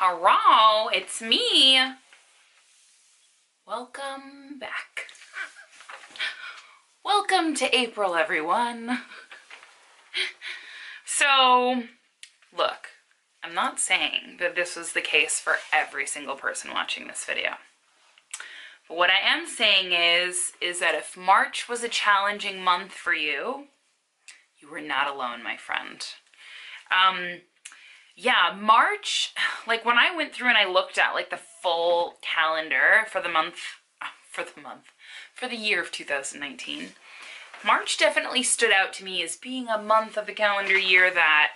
Hello, it's me. Welcome back. Welcome to April, everyone. So, look, I'm not saying that this was the case for every single person watching this video. But what I am saying is that if March was a challenging month for you, you were not alone, my friend. Yeah, March, like when I went through and I looked at like the full calendar for the year of 2019, March definitely stood out to me as being a month of the calendar year that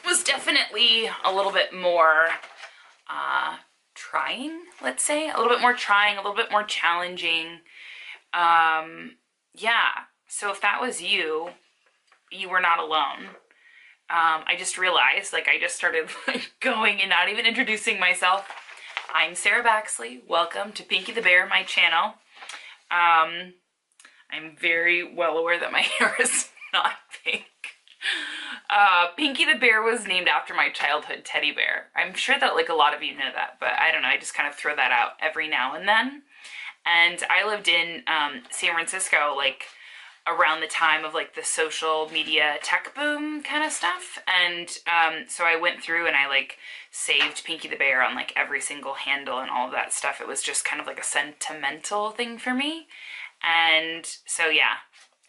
was definitely a little bit more trying, let's say, a little bit more trying, a little bit more challenging. Yeah, so if that was you, you were not alone. I just realized, like, I just started going and not even introducing myself. I'm Sarah Baxley. Welcome to Pinky the Bear, my channel. I'm very well aware that my hair is not pink. Pinky the Bear was named after my childhood teddy bear. I'm sure that, like, a lot of you know that, but I don't know. I just kind of throw that out every now and then. And I lived in San Francisco, like, around the time of like the social media tech boom kind of stuff. And so I went through and I like saved Pinky the Bear on like every single handle and all of that stuff. It was just kind of like a sentimental thing for me. And so yeah,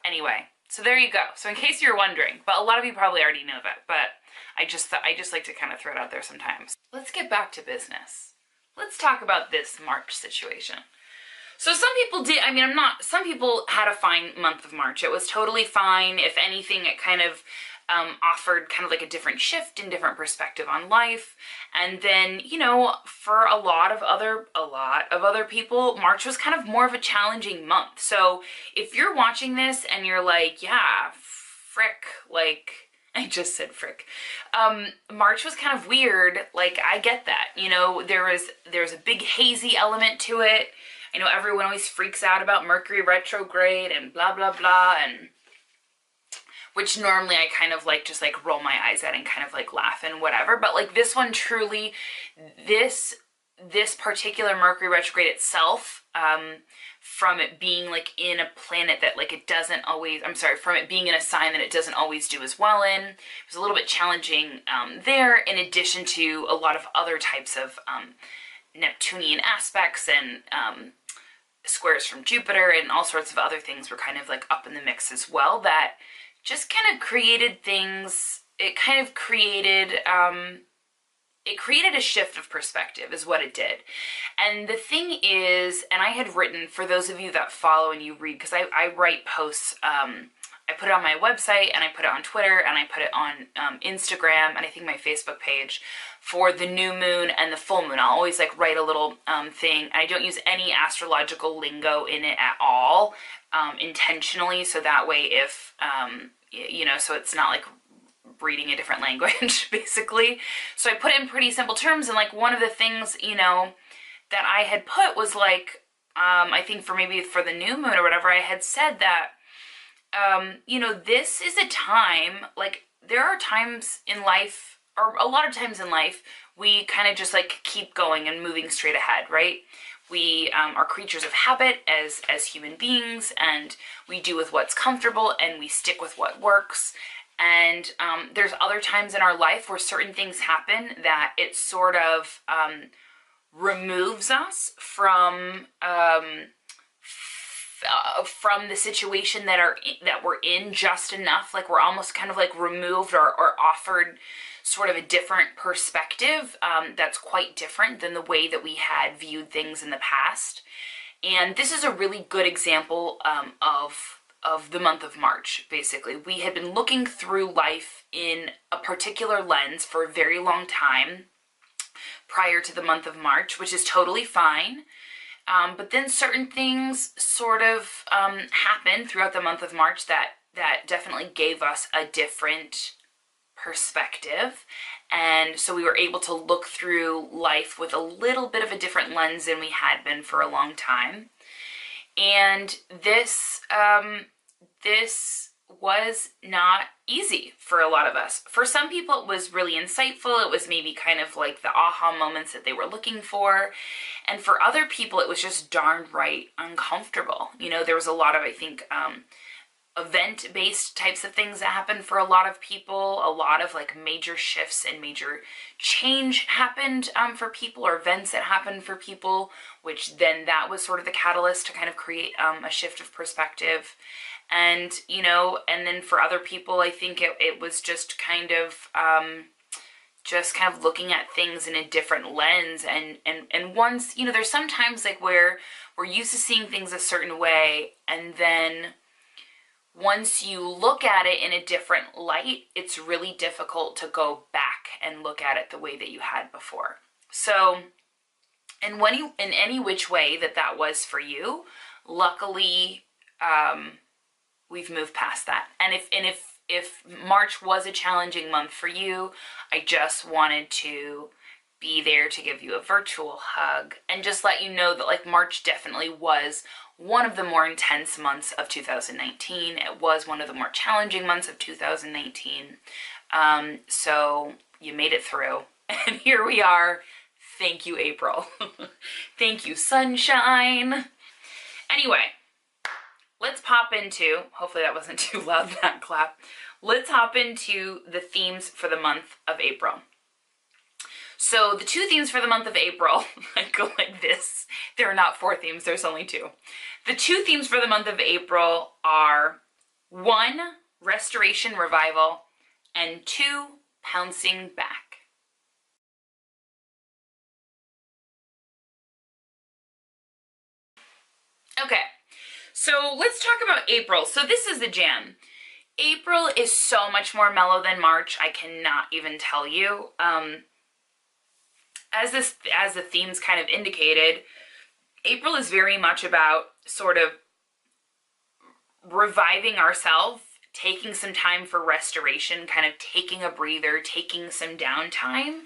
anyway, so there you go. So in case you're wondering, but a lot of you probably already know that, but I just like to kind of throw it out there sometimes. Let's get back to business. Let's talk about this March situation. So some people did, some people had a fine month of March. It was totally fine. If anything, it kind of offered kind of like a different shift and different perspective on life. And then, you know, for a lot of other people, March was kind of more of a challenging month. So if you're watching this and you're like, yeah, frick, like, I just said frick. March was kind of weird. Like, I get that, you know, there's a big hazy element to it. I know everyone always freaks out about Mercury retrograde and blah, blah, blah, and which normally I kind of like just like roll my eyes at and kind of like laugh and whatever. But like this one truly, this particular Mercury retrograde itself, from it being like in a planet that like it doesn't always, from it being in a sign that it doesn't always do as well in, it was a little bit challenging there, in addition to a lot of other types of Neptunian aspects and squares from Jupiter and all sorts of other things were kind of like up in the mix as well, that just kind of created things. It kind of created a shift of perspective is what it did. And the thing is, and I had written, for those of you that follow and you read, because I write posts, I put it on my website and I put it on Twitter and I put it on Instagram and I think my Facebook page for the new moon and the full moon. I'll always like write a little thing. I don't use any astrological lingo in it at all, intentionally, so that way if, you know, so it's not like reading a different language, basically. So I put it in pretty simple terms, and like one of the things, you know, that I had put was like, I think for the new moon or whatever, I had said that, you know, this is a time, like there are times in life, or a lot of times in life, we kind of just like keep going and moving straight ahead, right? We are creatures of habit as human beings, and we do with what's comfortable and we stick with what works. And there's other times in our life where certain things happen that it sort of removes us from the situation that we're in just enough. Like we're almost kind of like removed or offered sort of a different perspective that's quite different than the way that we had viewed things in the past. And this is a really good example of the month of March, basically. We had been looking through life in a particular lens for a very long time prior to the month of March, which is totally fine. But then certain things sort of happened throughout the month of March that definitely gave us a different perspective. And so we were able to look through life with a little bit of a different lens than we had been for a long time. And this was not easy for a lot of us. For some people, it was really insightful. It was maybe kind of like the aha moments that they were looking for. And for other people, it was just darn right uncomfortable. You know, there was a lot of, I think, event-based types of things that happened for a lot of people. A lot of like major shifts and major change happened for people, or events that happened for people, which then that was sort of the catalyst to kind of create a shift of perspective. And, you know, and then for other people, I think it was just kind of looking at things in a different lens. And once, you know, there's sometimes like where we're used to seeing things a certain way, and then once you look at it in a different light, it's really difficult to go back and look at it the way that you had before. So, and when you, in any which way that was for you, luckily, we've moved past that. And if March was a challenging month for you, I just wanted to be there to give you a virtual hug and just let you know that like March definitely was one of the more intense months of 2019. It was one of the more challenging months of 2019. So you made it through, and here we are. Thank you, April. Thank you, sunshine. Anyway, let's pop into, hopefully that wasn't too loud, that clap. Let's hop into the themes for the month of April. So the two themes for the month of April, I go like this. There are not 4 themes, there's only 2. The 2 themes for the month of April are 1, restoration, revival, and 2, pouncing back. Okay, so let's talk about April. So this is the jam. April is so much more mellow than March, I cannot even tell you. As the themes kind of indicated, April is very much about sort of reviving ourselves, taking some time for restoration, kind of taking a breather, taking some downtime,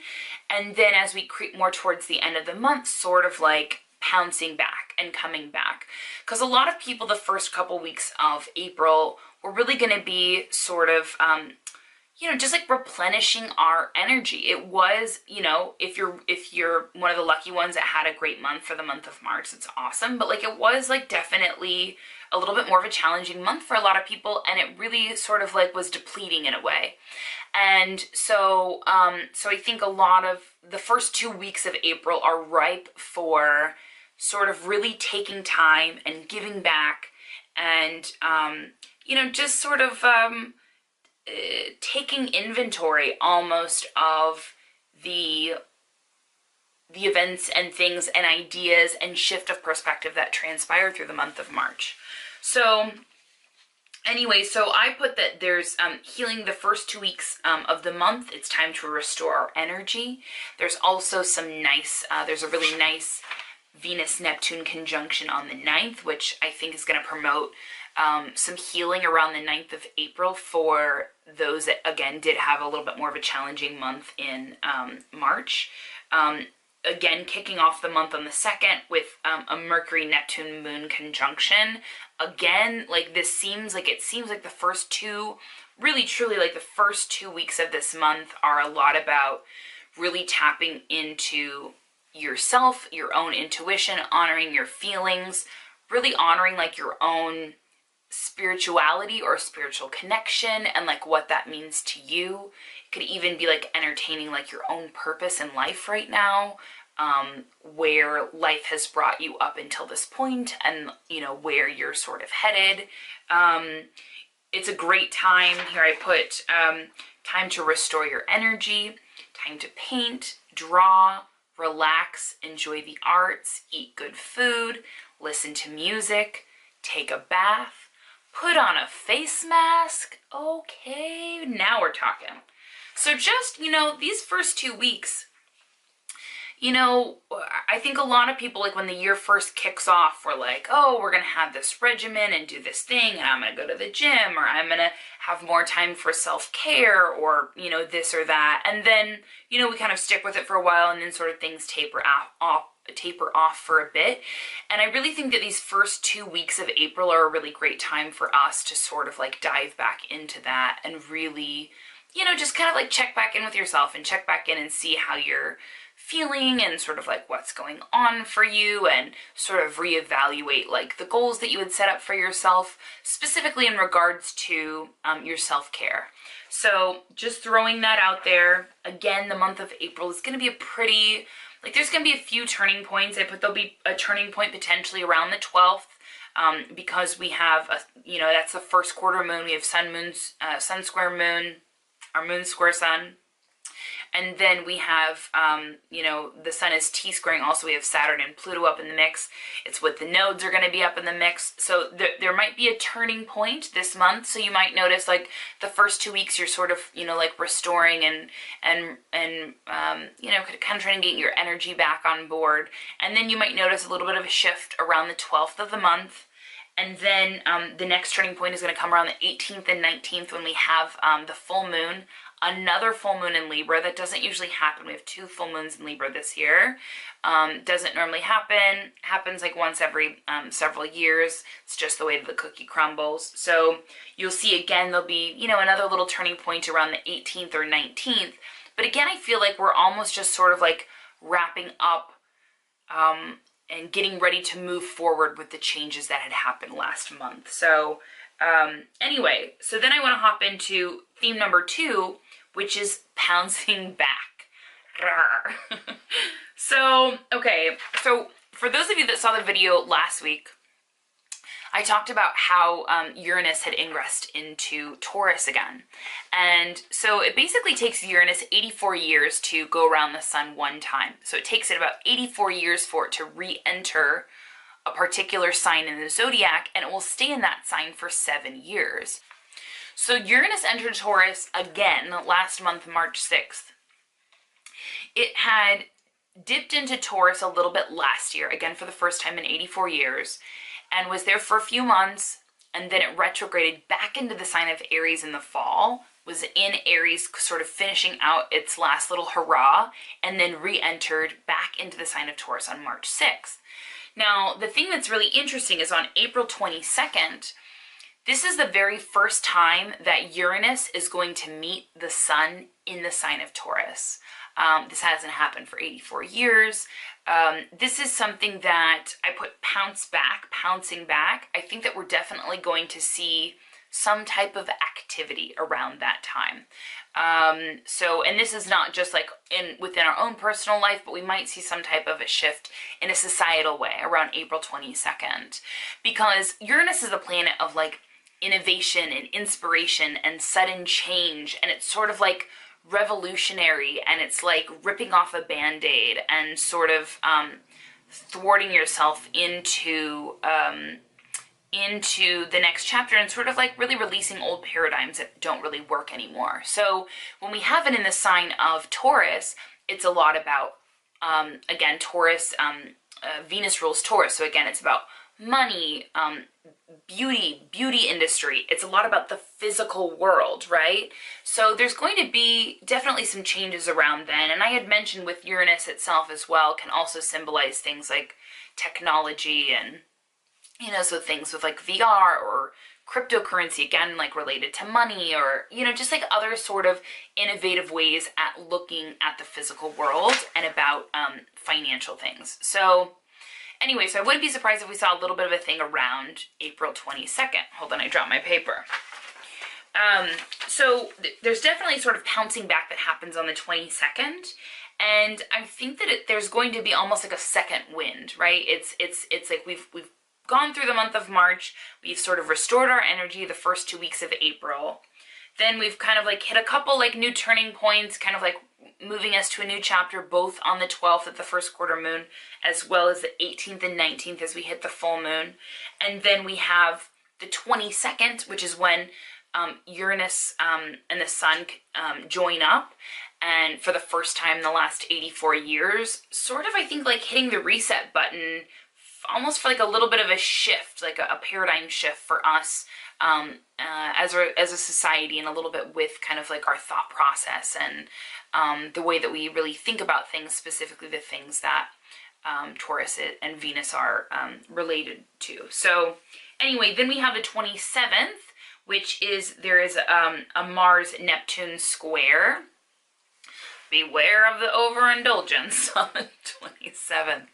and then as we creep more towards the end of the month, sort of like pouncing back and coming back. Because a lot of people the first couple weeks of April were really going to be sort of you know, just like replenishing our energy. It was, you know, if you're one of the lucky ones that had a great month for the month of March, it's awesome. But like it was like definitely a little bit more of a challenging month for a lot of people, and it really sort of like was depleting in a way. And so so I think a lot of the first 2 weeks of April are ripe for sort of really taking time and giving back, and you know, just sort of taking inventory almost of the events and things and ideas and shift of perspective that transpired through the month of March. So anyway, so I put that there's healing the first 2 weeks of the month. It's time to restore our energy. There's also some nice, there's a really nice Venus-Neptune conjunction on the 9th, which I think is going to promote some healing around the 9th of April for those that, again, did have a little bit more of a challenging month in March. Again, kicking off the month on the 2nd with a Mercury-Neptune moon conjunction. Again, like it seems like the first 2, really truly like the first 2 weeks of this month are a lot about really tapping into yourself, your own intuition, honoring your feelings, really honoring like your own spirituality or spiritual connection and like what that means to you. It could even be like entertaining like your own purpose in life right now, where life has brought you up until this point, and you know where you're sort of headed. It's a great time. Here I put time to restore your energy, time to paint, draw, relax, enjoy the arts, eat good food, listen to music, take a bath, put on a face mask. Okay, now we're talking. So just, you know, these first 2 weeks, you know, I think a lot of people, like when the year first kicks off, we're like, oh, we're going to have this regimen and do this thing, and I'm going to go to the gym, or I'm going to have more time for self-care, or, you know, this or that. And then, you know, we kind of stick with it for a while, and then sort of things taper off for a bit. And I really think that these first 2 weeks of April are a really great time for us to sort of like dive back into that and really, you know, just kind of like check back in with yourself and check back in and see how you're feeling and sort of like what's going on for you, and sort of reevaluate like the goals that you had set up for yourself, specifically in regards to your self-care. So just throwing that out there. Again, the month of April is going to be a pretty, like there's going to be a few turning points. I put there'll be a turning point potentially around the 12th, because we have, you know, that's the first quarter moon. We have sun square moon, our moon square sun. And then we have, you know, the sun is T-squaring. Also, we have Saturn and Pluto up in the mix. It's what the nodes are going to be up in the mix. So there might be a turning point this month. So you might notice, like, the first 2 weeks you're sort of, you know, like restoring and you know, kind of trying to get your energy back on board. And then you might notice a little bit of a shift around the 12th of the month. And then the next turning point is going to come around the 18th and 19th when we have the full moon. Another full moon in Libra. That doesn't usually happen. We have 2 full moons in Libra this year. Doesn't normally happen. Happens like once every several years. It's just the way that the cookie crumbles. So you'll see again, there'll be, you know, another little turning point around the 18th or 19th. But again, I feel like we're almost just sort of like wrapping up and getting ready to move forward with the changes that had happened last month. So anyway, so then I want to hop into theme number 2, which is bouncing back. So, okay, so for those of you that saw the video last week, I talked about how Uranus had ingressed into Taurus again. And so it basically takes Uranus 84 years to go around the sun one time. So it takes it about 84 years for it to re-enter a particular sign in the zodiac, and it will stay in that sign for 7 years. So Uranus entered Taurus again last month, March 6th. It had dipped into Taurus a little bit last year, again for the first time in 84 years, and was there for a few months, and then it retrograded back into the sign of Aries in the fall, was in Aries sort of finishing out its last little hurrah, and then re-entered back into the sign of Taurus on March 6th. Now, the thing that's really interesting is on April 22nd, this is the very first time that Uranus is going to meet the sun in the sign of Taurus. This hasn't happened for 84 years. This is something that I put pouncing back. I think that we're definitely going to see some type of activity around that time. And this is not just like within our own personal life, but we might see some type of a shift in a societal way around April 22nd. Because Uranus is a planet of like innovation and inspiration and sudden change, and it's sort of like revolutionary, and it's like ripping off a band-aid and sort of thwarting yourself into the next chapter, and sort of like really releasing old paradigms that don't really work anymore. So when we have it in the sign of Taurus, it's a lot about, again, Taurus, Venus rules Taurus. So again, it's about money, beauty industry. It's a lot about the physical world, right? So there's going to be definitely some changes around then. And I had mentioned with Uranus itself as well, can also symbolize things like technology and, you know, so things with like VR or cryptocurrency, again, like related to money, or, you know, just like other sort of innovative ways at looking at the physical world and about financial things. So anyway, so I wouldn't be surprised if we saw a little bit of a thing around April 22nd. Hold on, I dropped my paper. So there's definitely sort of pouncing back that happens on the 22nd. And I think that there's going to be almost like a second wind, right? It's like we've gone through the month of March. We've sort of restored our energy the first 2 weeks of April. Then we've kind of like hit a couple like new turning points, kind of like moving us to a new chapter, both on the 12th at the first quarter moon, as well as the 18th and 19th as we hit the full moon. And then we have the 22nd, which is when Uranus and the sun join up. and for the first time in the last 84 years, sort of, I think, like hitting the reset button, almost for like a little bit of a shift, like a paradigm shift for us as a society, and a little bit with kind of like our thought process and the way that we really think about things, specifically the things that Taurus and Venus are related to. So anyway, then we have the 27th, which is, there is a Mars-Neptune square. Beware of the overindulgence on the 27th.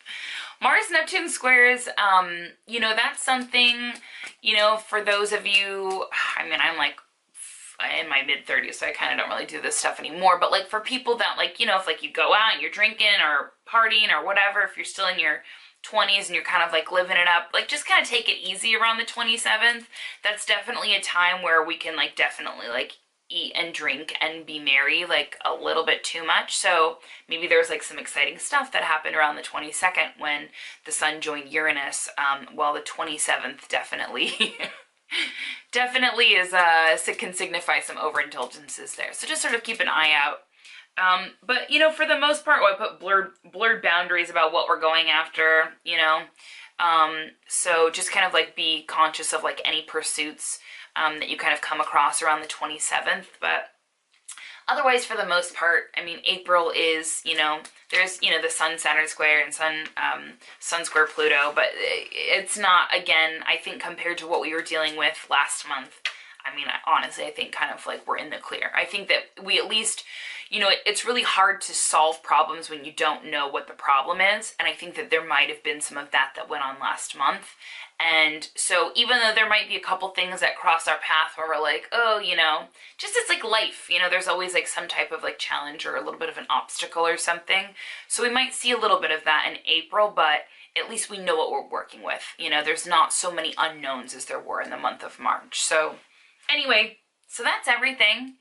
Mars-Neptune squares, you know, that's something, you know, for those of you, I mean, I'm like in my mid-30s, so I kind of don't really do this stuff anymore, but like for people that, like, you know, if like you go out and you're drinking or partying or whatever, if you're still in your 20s and you're kind of like living it up, like just kind of take it easy around the 27th. That's definitely a time where we can like definitely like eat and drink and be merry like a little bit too much. So maybe there's like some exciting stuff that happened around the 22nd when the sun joined Uranus, while the 27th definitely definitely is can signify some overindulgences there. So just sort of keep an eye out. But you know, for the most part, I put blurred boundaries about what we're going after, you know. So just kind of like be conscious of like any pursuits that you kind of come across around the 27th. But otherwise, for the most part, I mean, April is, you know, there's, you know, the Sun-Saturn square and Sun square Pluto, but it's not, again, I think compared to what we were dealing with last month, I mean, honestly, I think kind of like we're in the clear. I think that we at least, you know, it's really hard to solve problems when you don't know what the problem is. And I think that there might have been some of that went on last month. And so even though there might be a couple things that cross our path where we're like, oh, you know, just it's like life, you know, there's always like some type of like challenge or a little bit of an obstacle or something. So we might see a little bit of that in April, but at least we know what we're working with. You know, there's not so many unknowns as there were in the month of March. So anyway, so that's everything.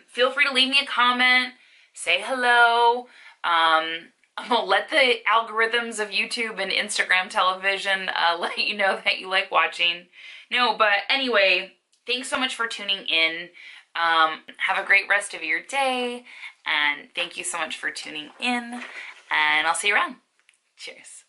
Feel free to leave me a comment, say hello. I'm gonna let the algorithms of YouTube and Instagram television let you know that you like watching. No, but anyway, thanks so much for tuning in. Have a great rest of your day, and thank you so much for tuning in, and I'll see you around. Cheers.